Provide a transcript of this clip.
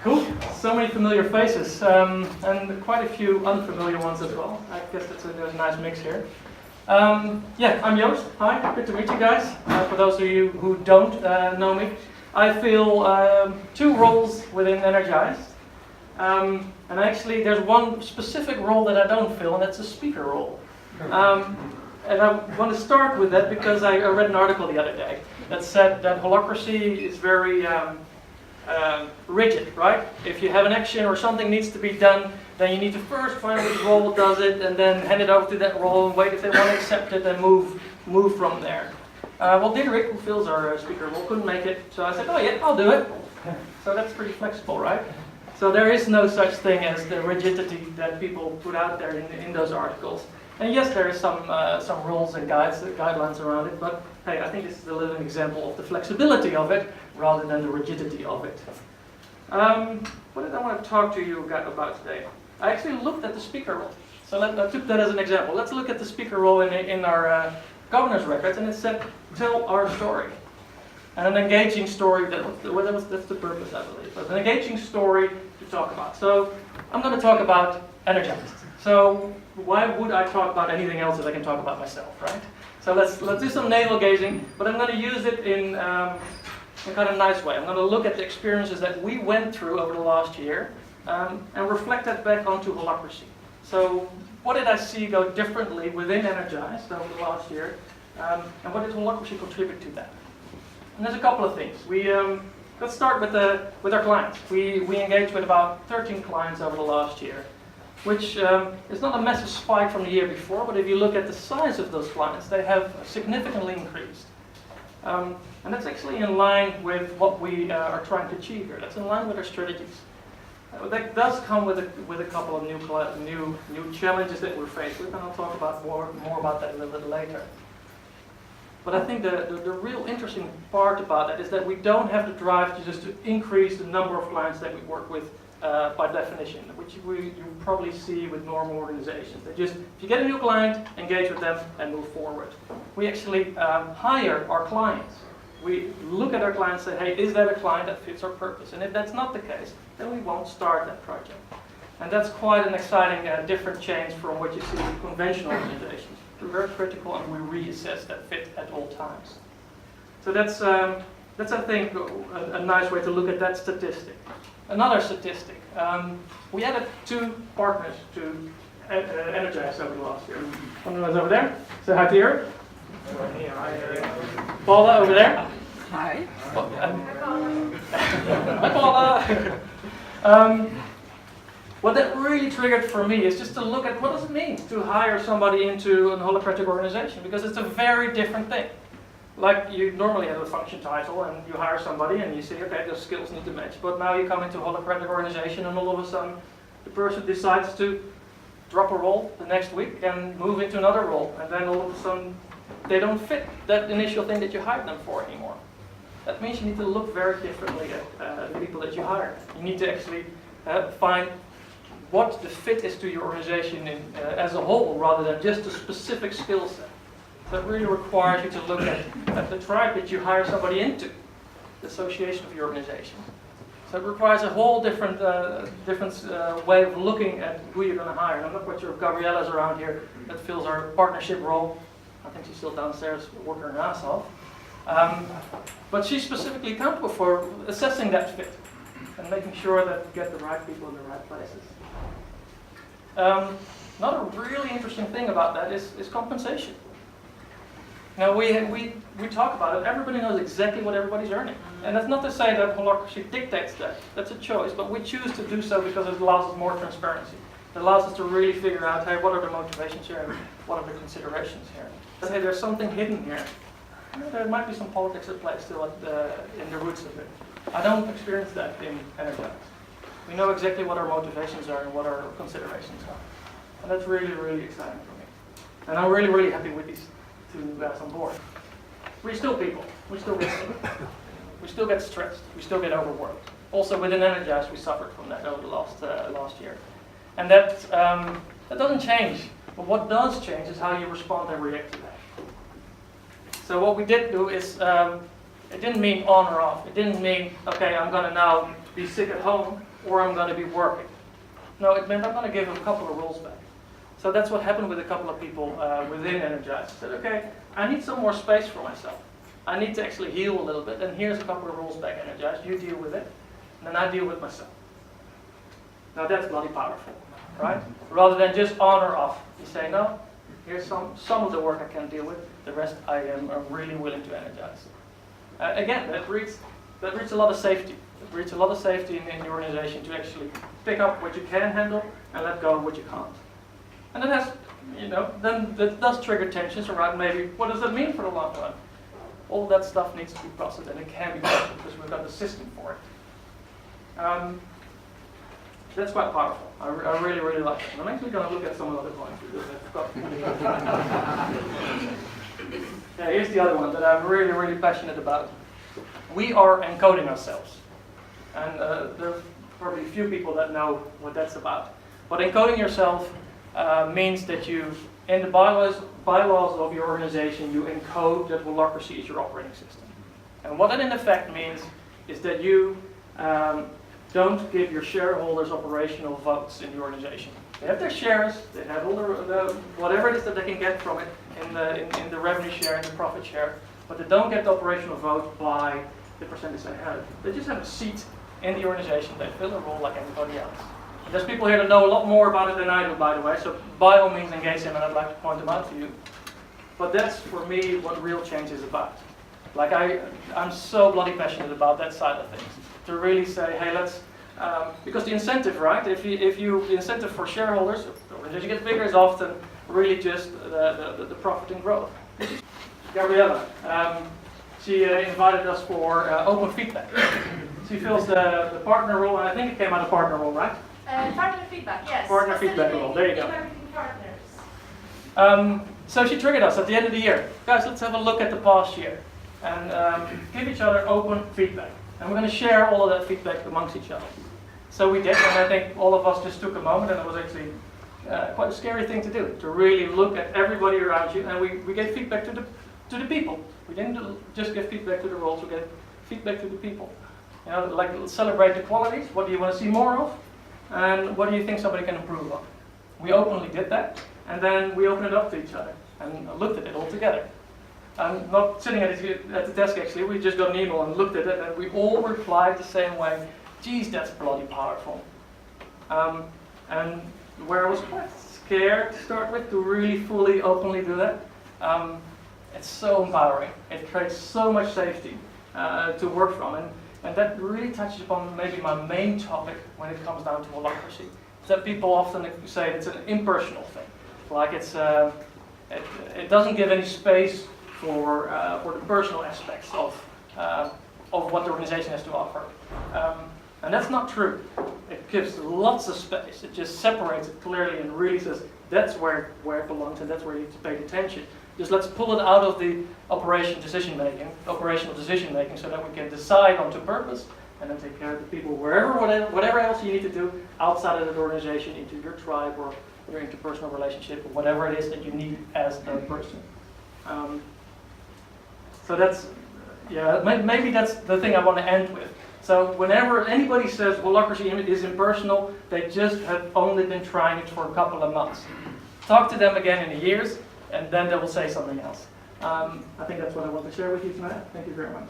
Cool. So many familiar faces, and quite a few unfamiliar ones as well. I guess there's a nice mix here. Yeah, I'm Joost. Hi, good to meet you guys. For those of you who don't know me, I fill two roles within Energized. And actually, there's one specific role that I don't fill, and that's a speaker role. And I want to start with that because I read an article the other day that said that Holacracy is very rigid, right? If you have an action or something needs to be done, then you need to first find which role does it and then hand it over to that role and wait if they want to accept it and move from there. Well, Diederik, who fills our speaker role, couldn't make it, so I said, oh yeah, I'll do it. So that's pretty flexible, right? So there is no such thing as the rigidity that people put out there in those articles. And yes, there is some rules and guidelines around it, but hey, I think this is a living example of the flexibility of it rather than the rigidity of it. What did I want to talk to you about today? I actually looked at the speaker role. So I took that as an example. Let's look at the speaker role in our governor's records, and it said, tell our story. And an engaging story, that's the purpose, I believe. But an engaging story to talk about. So I'm going to talk about Energized. So why would I talk about anything else if I can talk about myself, right? So let's do some navel gazing, but I'm going to use it in kind of a nice way. I'm going to look at the experiences that we went through over the last year and reflect that back onto Holacracy. So what did I see go differently within Energized over the last year, and what did Holacracy contribute to that? And there's a couple of things. Let's start with our clients. We engaged with about 13 clients over the last year, which is not a massive spike from the year before, but if you look at the size of those clients, they have significantly increased. And that's actually in line with what we are trying to achieve here. That's in line with our strategies. That does come with a couple of new challenges that we're faced with, and I'll talk about more about that a little bit later. But I think the real interesting part about that is that we don't have to drive to increase the number of clients that we work with by definition, which you probably see with normal organizations. If you get a new client, engage with them and move forward. We actually hire our clients. We look at our clients and say, hey, is that a client that fits our purpose? And if that's not the case, then we won't start that project. And that's quite an exciting different change from what you see with conventional organizations. We're very critical and we reassess that fit at all times. So that's I think, a nice way to look at that statistic. Another statistic, we added 2 partners to Energize over the last year. One was over there, say hi to Eric. Paula over there. Hi. Hi Paula. What that really triggered for me is just to look at what does it mean to hire somebody into an holacratic organization, because it's a very different thing. Like you normally have a function title and you hire somebody and you say, okay, those skills need to match. But now you come into a holacratic organization and all of a sudden the person decides to drop a role the next week and move into another role. And then all of a sudden they don't fit that initial thing that you hired them for anymore. That means you need to look very differently at the people that you hire. You need to actually find what the fit is to your organization as a whole rather than just a specific skill set. That really requires you to look at the tribe that you hire somebody into, the association of your organization. So it requires a whole different way of looking at who you're going to hire. And I'm not quite sure if Gabriella's around here that fills our partnership role. I think she's still downstairs working her ass off. But she's specifically accountable for assessing that fit and making sure that you get the right people in the right places. Another really interesting thing about that is compensation. Now we talk about it, everybody knows exactly what everybody's earning. And that's not to say that Holacracy dictates that. That's a choice, but we choose to do so because it allows us more transparency. It allows us to really figure out, hey, what are the motivations here and what are the considerations here. But hey, there's something hidden here. There might be some politics at play still in the roots of it. I don't experience that in Energize. We know exactly what our motivations are and what our considerations are. And that's really, really exciting for me. And I'm really, really happy with these 2 guys on board. We're still people. We still get sick. We still get stressed. We still get overworked. Also within Energize, we suffered from that over the last year. And that doesn't change. But what does change is how you respond and react to that. So what we did do is, it didn't mean on or off. It didn't mean, okay, I'm going to now be sick at home or I'm going to be working. No, it meant I'm going to give a couple of roles back. So that's what happened with a couple of people within Energized. I said, okay, I need some more space for myself. I need to actually heal a little bit, and here's a couple of roles back, Energized. You deal with it, and then I deal with myself. Now that's bloody powerful, right? Rather than just on or off. You say, no, here's some of the work I can deal with, the rest I am really willing to energize. Again, that breeds a lot of safety. It breeds a lot of safety in the organization to actually pick up what you can handle and let go of what you can't. And that has, then that does trigger tensions around maybe, what does that mean for the long run? All that stuff needs to be processed, and it can be processed because we've got the system for it. That's quite powerful. I really, really like it. And I'm actually going to look at some of the other points because I forgot. Yeah, here's the other one that I'm really, really passionate about. We are encoding ourselves. And there are probably a few people that know what that's about. But encoding yourself means that you, in the bylaws of your organization, you encode that Holacracy is your operating system. And what that in effect means is that you don't give your shareholders operational votes in the organization. They have their shares, they have all the whatever it is that they can get from it in the revenue share and the profit share, but they don't get the operational vote by the percentage they have. They just have a seat in the organization. They fill a role like anybody else. And there's people here that know a lot more about it than I do, by the way, so by all means engage them, and I'd like to point them out to you. But that's, for me, what real change is about. Like, I'm so bloody passionate about that side of things. To really say, hey, let's, because the incentive, right? If you incentive for shareholders, the organization gets bigger, is often really just the profit and growth. Gabriella, she invited us for open feedback. She fills the partner role, and I think it came out of partner role, right? Partner feedback, yes. Partner feedback role, there you go. Partners. So she triggered us at the end of the year. Guys, let's have a look at the past year and give each other open feedback. And we're going to share all of that feedback amongst each other. So we did, and I think all of us just took a moment, and it was actually quite a scary thing to do, to really look at everybody around you, and we gave feedback to the people. We didn't just give feedback to the roles, we gave feedback to the people. Like celebrate the qualities, what do you want to see more of, and what do you think somebody can improve on. We openly did that, and then we opened it up to each other, and looked at it all together. I'm not sitting at the desk actually, we just got an email and looked at it, and we all replied the same way. Geez, that's bloody powerful. And where I was quite scared to start with, to really fully, openly do that, it's so empowering. It creates so much safety to work from, and that really touches upon maybe my main topic when it comes down to Holacracy. That people often say it's an impersonal thing, like it doesn't give any space for the personal aspects of what the organization has to offer. And that's not true. It gives lots of space. It just separates it clearly and really says that's where it belongs and that's where you need to pay attention. Just let's pull it out of the operational decision making so that we can decide onto purpose and then take care of the people whatever else you need to do outside of that organization, into your tribe or your interpersonal relationship or whatever it is that you need as a person. So that's, maybe that's the thing I want to end with. So whenever anybody says Holacracy is impersonal, they just have only been trying it for a couple of months. Talk to them again in years, and then they will say something else. I think that's what I want to share with you tonight. Thank you very much.